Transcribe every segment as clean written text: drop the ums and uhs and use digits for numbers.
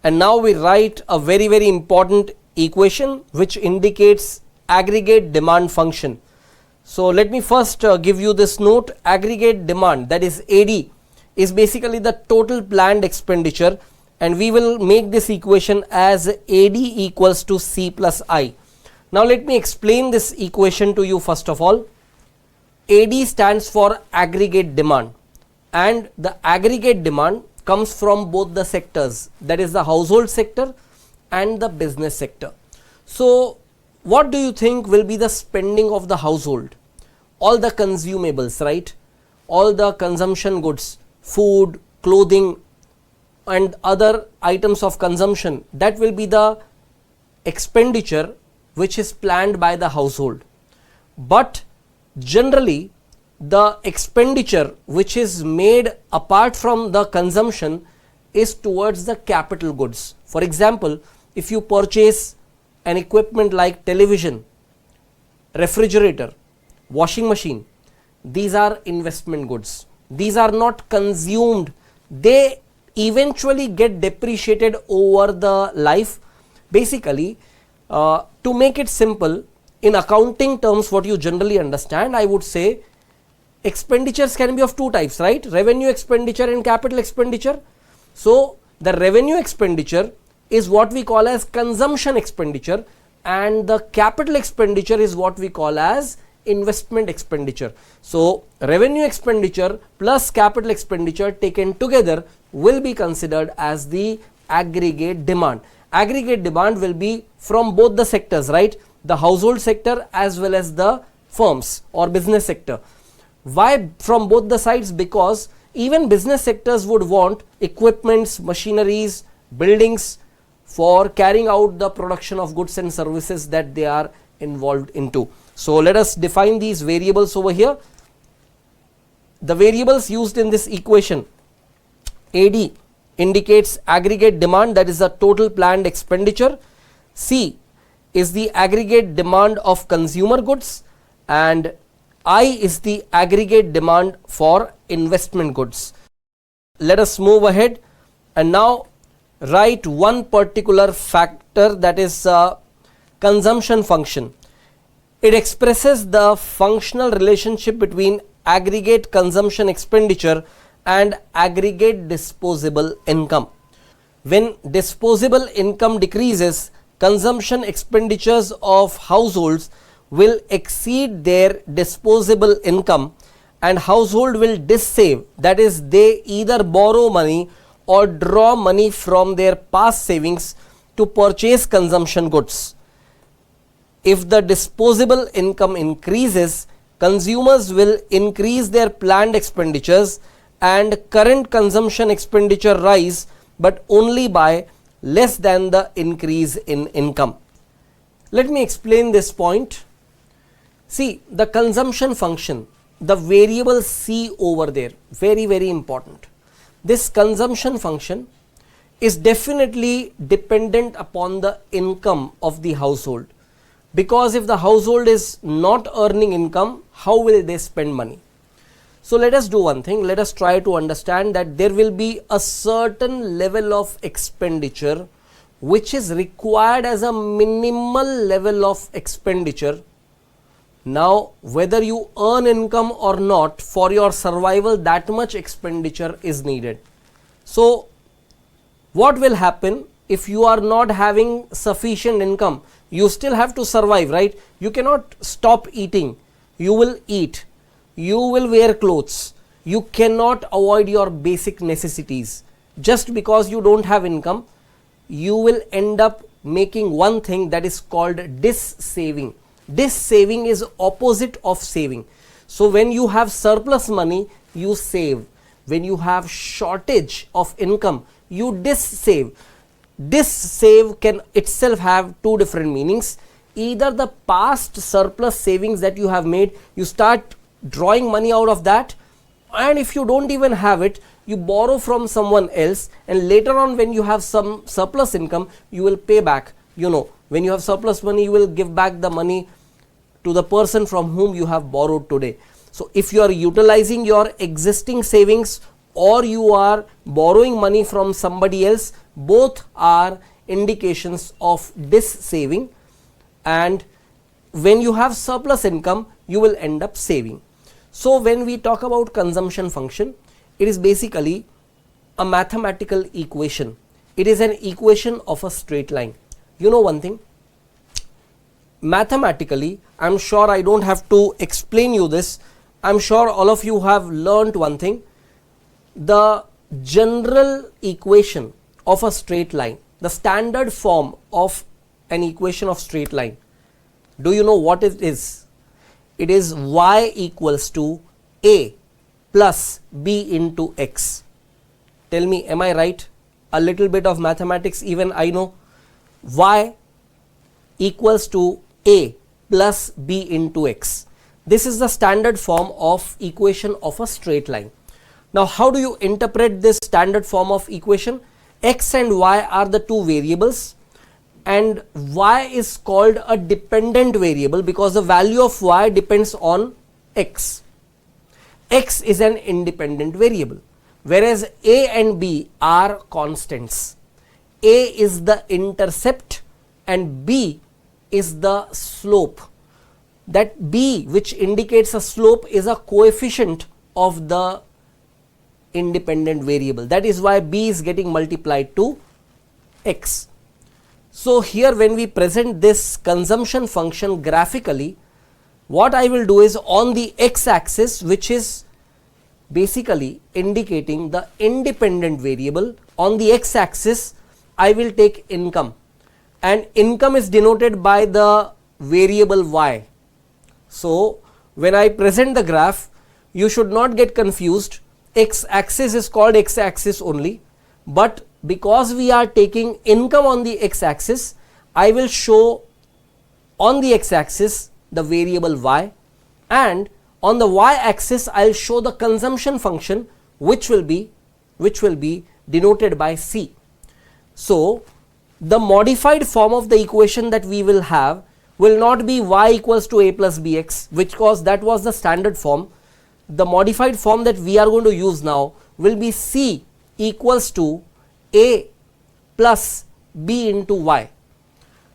And now we write a very important equation which indicates aggregate demand function. So let me first give you this note. Aggregate demand, that is AD, is basically the total planned expenditure, and we will make this equation as AD equals to C plus I. Now let me explain this equation to you first of all. AD stands for aggregate demand, and the aggregate demand comes from both the sectors, that is the household sector and the business sector. So what do you think will be the spending of the household? All the consumables, right? All the consumption goods, food, clothing and other items of consumption, that will be the expenditure which is planned by the household. But generally the expenditure which is made apart from the consumption is towards the capital goods. For example, if you purchase an equipment like television, refrigerator, washing machine, these are investment goods. These are not consumed. They eventually get depreciated over the life. Basically, to make it simple, in accounting terms, what you generally understand, I would say expenditures can be of two types, right? Revenue expenditure and capital expenditure. So the revenue expenditure is what we call as consumption expenditure, and the capital expenditure is what we call as investment expenditure. So revenue expenditure plus capital expenditure taken together will be considered as the aggregate demand. Aggregate demand will be from both the sectors, right? The household sector as well as the firms or business sector. Why from both the sides? Because even business sectors would want equipments, machineries, buildings for carrying out the production of goods and services that they are involved into. So let us define these variables over here. The variables used in this equation, AD indicates aggregate demand, that is the total planned expenditure. C is the aggregate demand of consumer goods, and I is the aggregate demand for investment goods. Let us move ahead and now write one particular factor, that is consumption function. It expresses the functional relationship between aggregate consumption expenditure and aggregate disposable income. When disposable income decreases, consumption expenditures of households will exceed their disposable income, and household will dissave, that is they either borrow money or draw money from their past savings to purchase consumption goods. If the disposable income increases, consumers will increase their planned expenditures and current consumption expenditure rise, but only by less than the increase in income. Let me explain this point. See, the consumption function, the variable C over there, very important. This consumption function is definitely dependent upon the income of the household, because if the household is not earning income, how will they spend money? So let us do one thing. Let us try to understand that there will be a certain level of expenditure which is required as a minimal level of expenditure. Now whether you earn income or not, for your survival that much expenditure is needed. So what will happen if you are not having sufficient income? You still have to survive, right? You cannot stop eating. You will eat. You will wear clothes. You cannot avoid your basic necessities. Just because you don't have income, you will end up making one thing that is called dis-saving. Dis-saving is opposite of saving. So when you have surplus money, you save. When you have shortage of income, you dis-save. Dis-save can itself have two different meanings. Either the past surplus savings that you have made, you start drawing money out of that, and if you don't even have it, you borrow from someone else, and later on when you have some surplus income, you will pay back. You know, when you have surplus money, you will give back the money to the person from whom you have borrowed today. So if you are utilizing your existing savings or you are borrowing money from somebody else, Both are indications of dis-saving, and when you have surplus income, you will end up saving. So when we talk about consumption function, it is basically a mathematical equation. It is an equation of a straight line. You know one thing, mathematically, I'm sure I don't have to explain you this. I'm sure all of you have learnt one thing. The general equation of a straight line, the standard form of an equation of straight line, do you know what it is? It is y equals to a plus b into x. Tell me, am I right? A little bit of mathematics even I know. Y equals to a plus b into x. This is the standard form of equation of a straight line. Now, how do you interpret this standard form of equation? X and y are the two variables, and y is called a dependent variable because the value of y depends on x. X is an independent variable, whereas a and b are constants. A is the intercept and b is the slope. That b, which indicates a slope, is a coefficient of the independent variable. That is why b is getting multiplied to x. So here when we present this consumption function graphically, what I will do is on the x axis, which is basically indicating the independent variable, on the x axis I will take income, and income is denoted by the variable y. So when I present the graph, you should not get confused. X axis is called x axis only, but because we are taking income on the x axis, I will show on the x axis the variable y, and on the y axis I will show the consumption function, which will be denoted by c. So the modified form of the equation that we will have will not be y equals to a plus bx, because that was the standard form. The modified form that we are going to use now will be c equals to a plus b into y.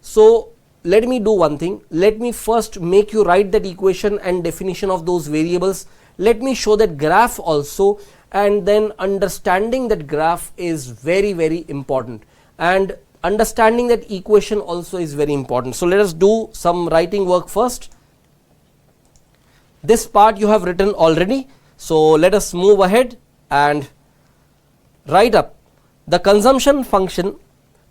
So let me do one thing. Let me first make you write that equation and definition of those variables. Let me show that graph also, and then understanding that graph is very, very important, and understanding that equation also is very important. So let us do some writing work first. This part you have written already, so let us move ahead and write up. The consumption function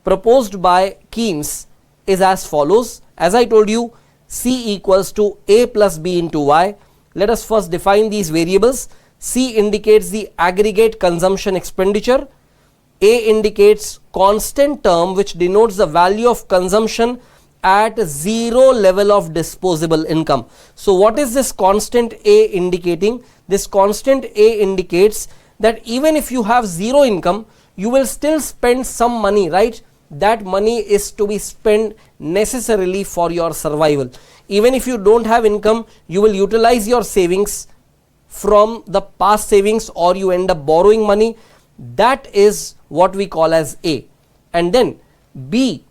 proposed by Keynes is as follows. As I told you, c equals to a plus b into y. Let us first define these variables. C indicates the aggregate consumption expenditure. A indicates constant term, which denotes the value of consumption at zero level of disposable income. So what is this constant A indicating? This constant A indicates that even if you have zero income, you will still spend some money, right? That money is to be spent necessarily for your survival. Even if you don't have income, you will utilize your savings from the past savings, or you end up borrowing money. That is what we call as A. And then B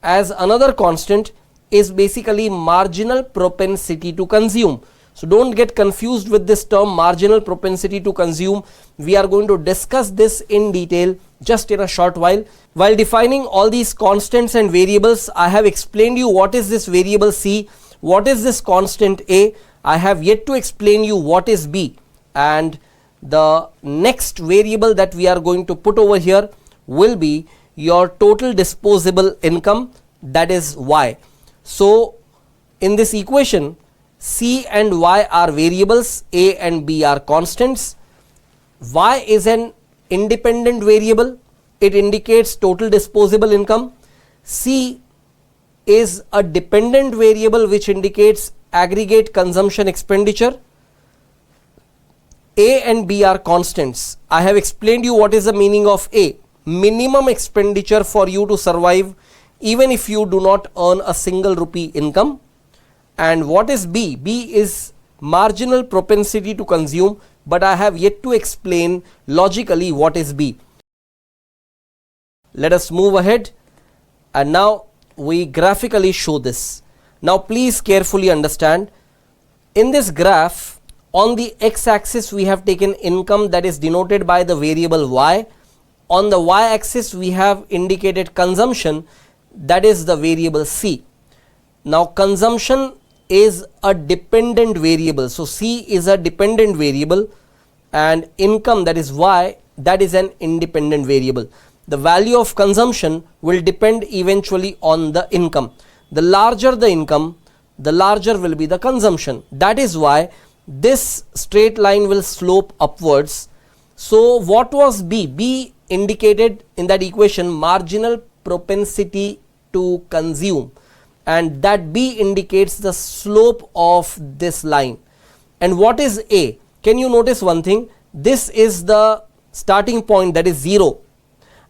as another constant is basically marginal propensity to consume. So don't get confused with this term marginal propensity to consume. We are going to discuss this in detail just in a short while. While defining all these constants and variables, I have explained you what is this variable C, what is this constant A. I have yet to explain you what is B, and the next variable that we are going to put over here will be your total disposable income, that is y. So in this equation, c and y are variables, a and b are constants. Y is an independent variable, it indicates total disposable income. C is a dependent variable which indicates aggregate consumption expenditure. A and B are constants. I have explained you what is the meaning of A. Minimum expenditure for you to survive even if you do not earn a single rupee income. And what is B? B is marginal propensity to consume, but I have yet to explain logically what is B. Let us move ahead, and now we graphically show this. Now please carefully understand, in this graph on the x-axis we have taken income, that is denoted by the variable y. On the y-axis we have indicated consumption, that is the variable c. Now consumption is a dependent variable, so c is a dependent variable, and income, that is y, that is an independent variable. The value of consumption will depend eventually on the income. The larger the income, the larger will be the consumption. That is why this straight line will slope upwards. So what was B? B indicated in that equation marginal propensity to consume, and that B indicates the slope of this line. And what is A? Can you notice one thing? This is the starting point, that is 0,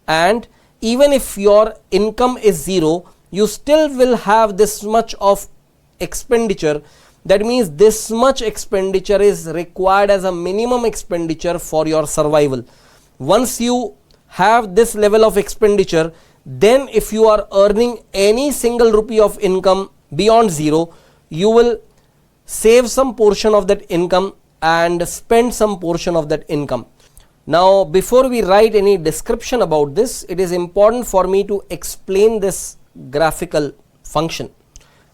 and even if your income is 0, you still will have this much of expenditure. That means this much expenditure is required as a minimum expenditure for your survival. Once you have this level of expenditure, then if you are earning any single rupee of income beyond 0, you will save some portion of that income and spend some portion of that income. Now before we write any description about this, it is important for me to explain this graphical function,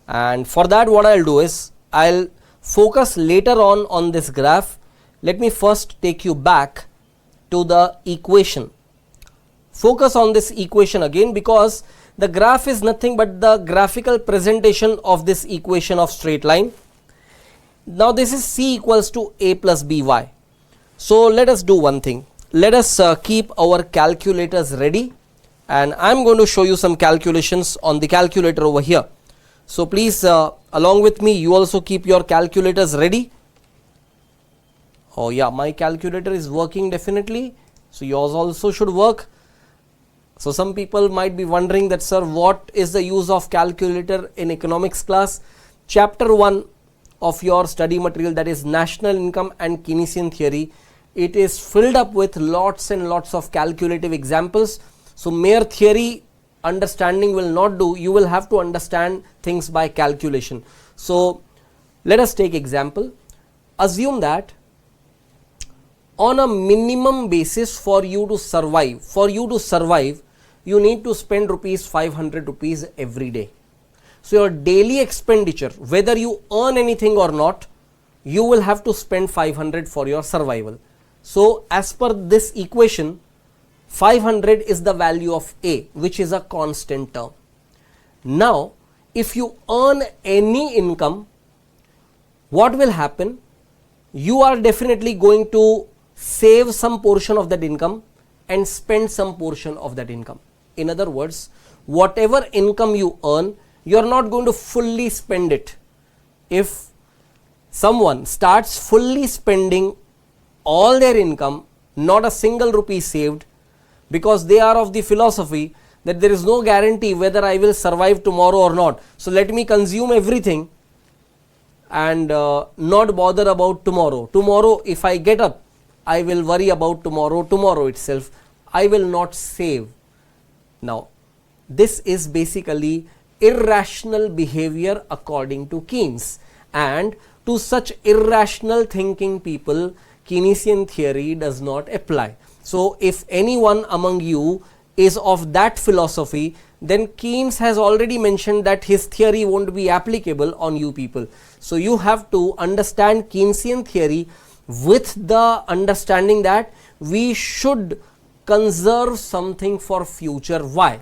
and for that what I will do is I will focus later on this graph. Let me first take you back to the equation. Focus on this equation again, because the graph is nothing but the graphical presentation of this equation of straight line. Now this is C equals to A plus BY. So let us do one thing. Let us keep our calculators ready, and I am going to show you some calculations on the calculator over here. So please along with me, you also keep your calculators ready. Oh yeah, my calculator is working definitely, so yours also should work. So some people might be wondering that, sir, what is the use of calculator in economics class? Chapter 1 of your study material, that is national income and Keynesian theory, it is filled up with lots and lots of calculative examples. So mere theory understanding will not do, you will have to understand things by calculation. So let us take example. Assume that on a minimum basis, for you to survive, you need to spend rupees 500 rupees every day. So your daily expenditure, whether you earn anything or not, you will have to spend 500 for your survival. So as per this equation, 500 is the value of A, which is a constant term. Now if you earn any income, what will happen? You are definitely going to save some portion of that income and spend some portion of that income. In other words, whatever income you earn, you are not going to fully spend it. If someone starts fully spending all their income, not a single rupee saved, because they are of the philosophy that there is no guarantee whether I will survive tomorrow or not. So let me consume everything and not bother about tomorrow. Tomorrow if I get up, I will worry about tomorrow itself. I will not save. Now this is basically irrational behavior according to Keynes, and to such irrational thinking people, Keynesian theory does not apply. So if anyone among you is of that philosophy, then Keynes has already mentioned that his theory won't be applicable on you people. So you have to understand Keynesian theory with the understanding that we should conserve something for future. Why?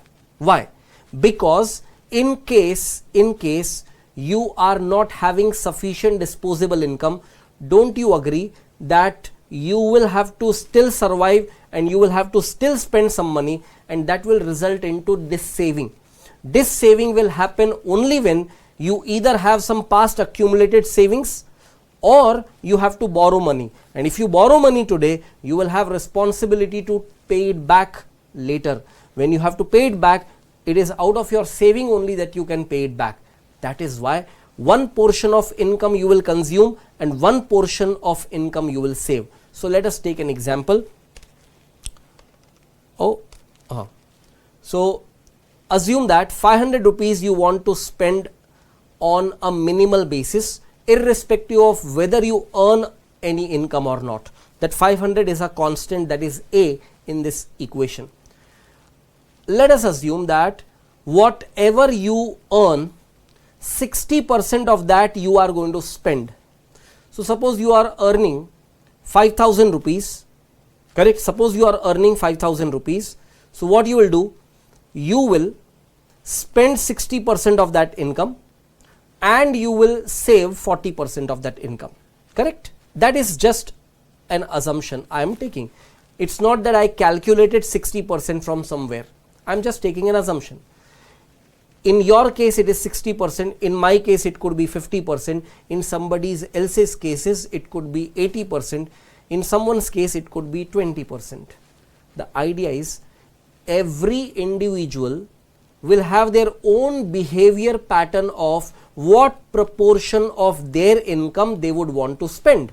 Because in case you are not having sufficient disposable income, don't you agree that you will have to still survive and you will have to still spend some money, and that will result into this saving. This saving will happen only when you either have some past accumulated savings or you have to borrow money, and if you borrow money today, you will have responsibility to pay it back later. When you have to pay it back, it is out of your saving only that you can pay it back. That is why one portion of income you will consume and one portion of income you will save. So let us take an example. So assume that 500 rupees you want to spend on a minimal basis, irrespective of whether you earn any income or not. That 500 is a constant, that is A in this equation. Let us assume that whatever you earn, 60% of that you are going to spend. So suppose you are earning 5,000 rupees, correct? Suppose you are earning 5,000 rupees. So what you will do? You will spend 60% of that income and you will save 40% of that income, correct? That is just an assumption I am taking. It's not that I calculated 60% from somewhere. I am just taking an assumption. In your case it is 60%, in my case it could be 50%, in somebody else's cases it could be 80%, in someone's case it could be 20%. The idea is every individual will have their own behavior pattern of what proportion of their income they would want to spend.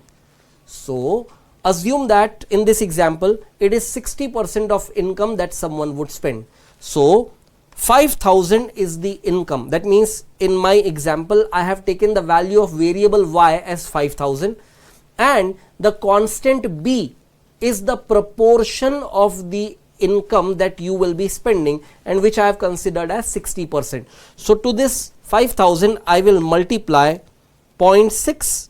So assume that in this example it is 60% of income that someone would spend. So 5,000 is the income. That means in my example I have taken the value of variable y as 5,000 and the constant b is the proportion of the income that you will be spending and which I have considered as 60%. So to this 5,000 I will multiply 0.6.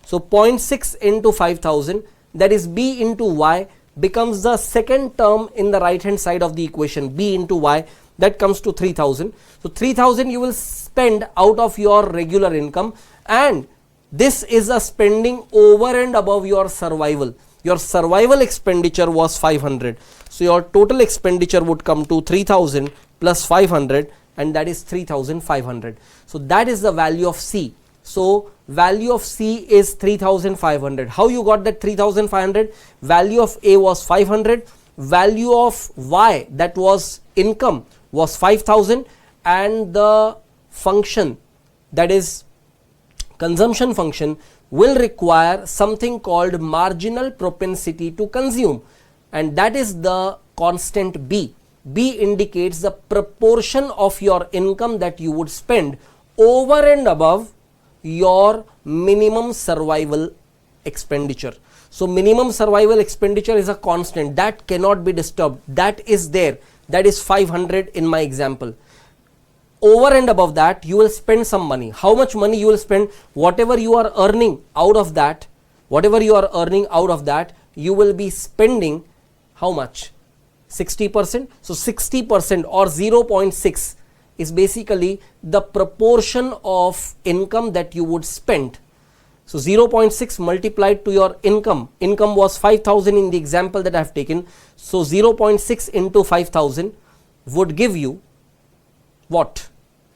So 0.6 into 5,000, that is b into y, becomes the second term in the right hand side of the equation, b into y, that comes to 3,000. So 3,000 you will spend out of your regular income, and this is a spending over and above your survival. Your survival expenditure was 500. So your total expenditure would come to 3,000 plus 500, and that is 3,500. So that is the value of C. So value of C is 3,500. How you got that 3,500? Value of A was 500, value of Y, that was income, was 5,000, and the function, that is consumption function, will require something called marginal propensity to consume, and that is the constant B. B indicates the proportion of your income that you would spend over and above your minimum survival expenditure. So minimum survival expenditure is a constant that cannot be disturbed, that is there, that is 500 in my example. Over and above that you will spend some money. How much money you will spend? Whatever you are earning out of that, you will be spending how much? 60%. So 60% or 0.6 is basically the proportion of income that you would spend. So 0.6 multiplied to your income. Income was 5,000 in the example that I have taken. So 0.6 into 5,000 would give you what?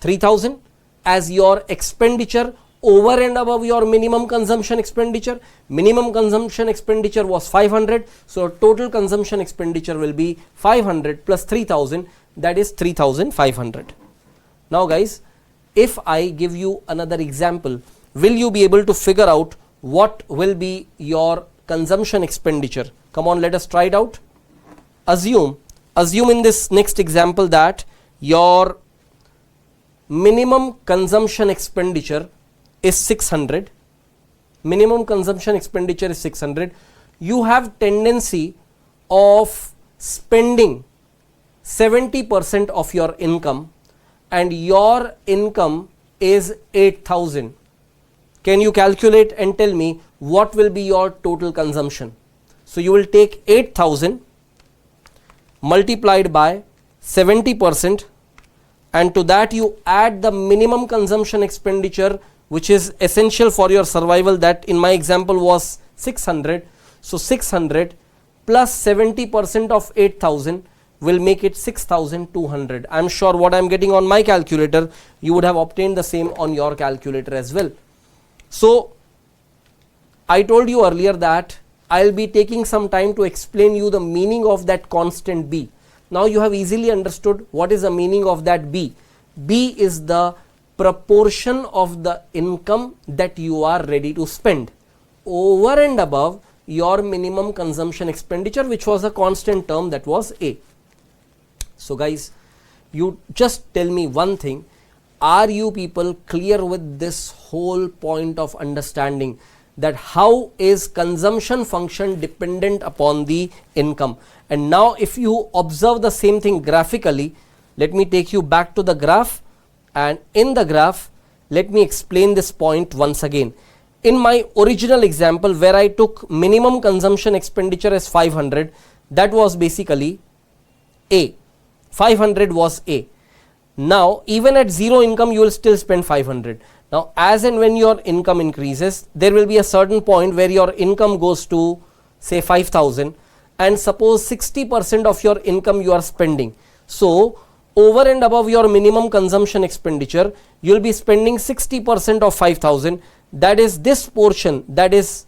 3,000 as your expenditure over and above your minimum consumption expenditure. Minimum consumption expenditure was 500. So total consumption expenditure will be 500 plus 3,000, that is 3,500. Now guys, if I give you another example, will you be able to figure out what will be your consumption expenditure? Come on, let us try it out. Assume in this next example that your minimum consumption expenditure is 600. Minimum consumption expenditure is 600. You have tendency of spending 70% of your income, and your income is 8,000. Can you calculate and tell me what will be your total consumption? So you will take 8,000 multiplied by 70%, and to that you add the minimum consumption expenditure which is essential for your survival, that in my example was 600. So 600 plus 70% of 8,000 will make it 6,200. I am sure what I am getting on my calculator, you would have obtained the same on your calculator as well. So I told you earlier that I will be taking some time to explain you the meaning of that constant B. Now you have easily understood what is the meaning of that B. B is the proportion of the income that you are ready to spend over and above your minimum consumption expenditure, which was a constant term, that was A. So guys, you just tell me one thing, are you people clear with this whole point of understanding that how is consumption function dependent upon the income? And now if you observe the same thing graphically, let me take you back to the graph, and in the graph let me explain this point once again. In my original example where I took minimum consumption expenditure as 500, that was basically A. 500 was A. Now even at zero income you will still spend 500. Now as and when your income increases, there will be a certain point where your income goes to say 5,000, and suppose 60% of your income you are spending. So over and above your minimum consumption expenditure, you will be spending 60% of 5,000, that is this portion, that is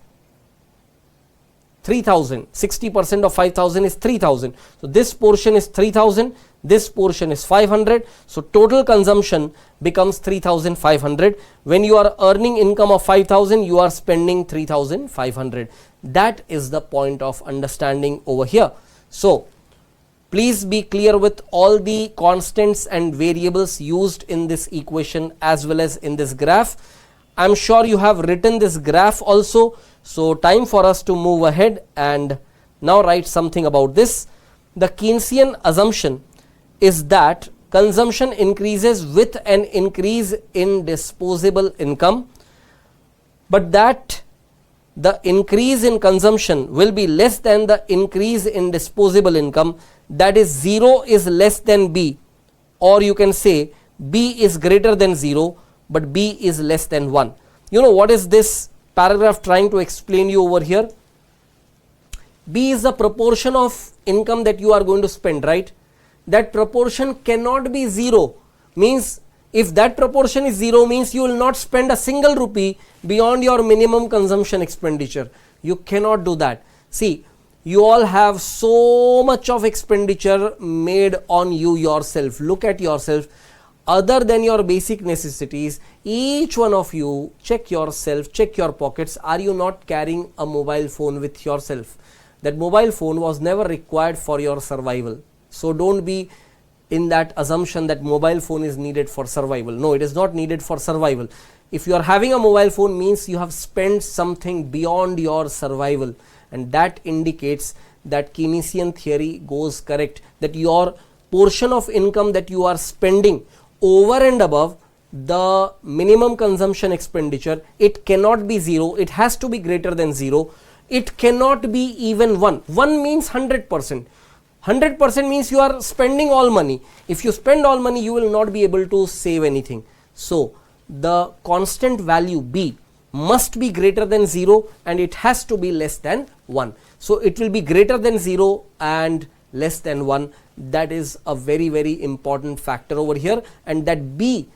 3,000. 60% of 5,000 is 3,000. So this portion is 3,000, this portion is 500. So total consumption becomes 3,500. When you are earning income of 5,000, you are spending 3,500. That is the point of understanding over here. So please be clear with all the constants and variables used in this equation as well as in this graph. I am sure you have written this graph also. So time for us to move ahead and now write something about this. The Keynesian assumption is that consumption increases with an increase in disposable income, but that the increase in consumption will be less than the increase in disposable income, that is 0 is less than B, or you can say B is greater than 0 but B is less than 1. You know what is this paragraph trying to explain you over here? B is the proportion of income that you are going to spend, right? That proportion cannot be 0, means if that proportion is 0 means you will not spend a single rupee beyond your minimum consumption expenditure. You cannot do that. See, you all have so much of expenditure made on you yourself. Look at yourself. Other than your basic necessities, each one of you check yourself, check your pockets. Are you not carrying a mobile phone with yourself? That mobile phone was never required for your survival. So don't be in that assumption that mobile phone is needed for survival. No, it is not needed for survival. If you are having a mobile phone means you have spent something beyond your survival, and that indicates that Keynesian theory goes correct, that your portion of income that you are spending over and above the minimum consumption expenditure, it cannot be 0, it has to be greater than 0, it cannot be even 1. 1 means 100%. 100% means you are spending all money. If you spend all money, you will not be able to save anything. So the constant value B must be greater than 0 and it has to be less than 1. So it will be greater than 0 and less than 1. That is a very, very important factor over here, and that B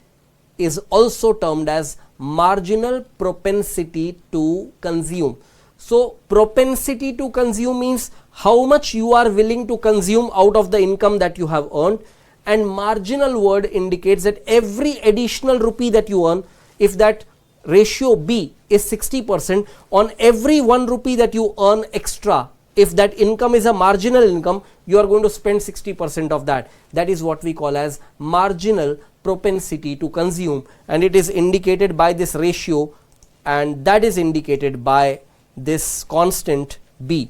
is also termed as marginal propensity to consume. So propensity to consume means how much you are willing to consume out of the income that you have earned, and marginal word indicates that every additional rupee that you earn, if that ratio B is 60%, on every 1 rupee that you earn extra, if that income is a marginal income, you are going to spend 60% of that. That is what we call as marginal propensity to consume, and it is indicated by this ratio, and that is indicated by this constant B.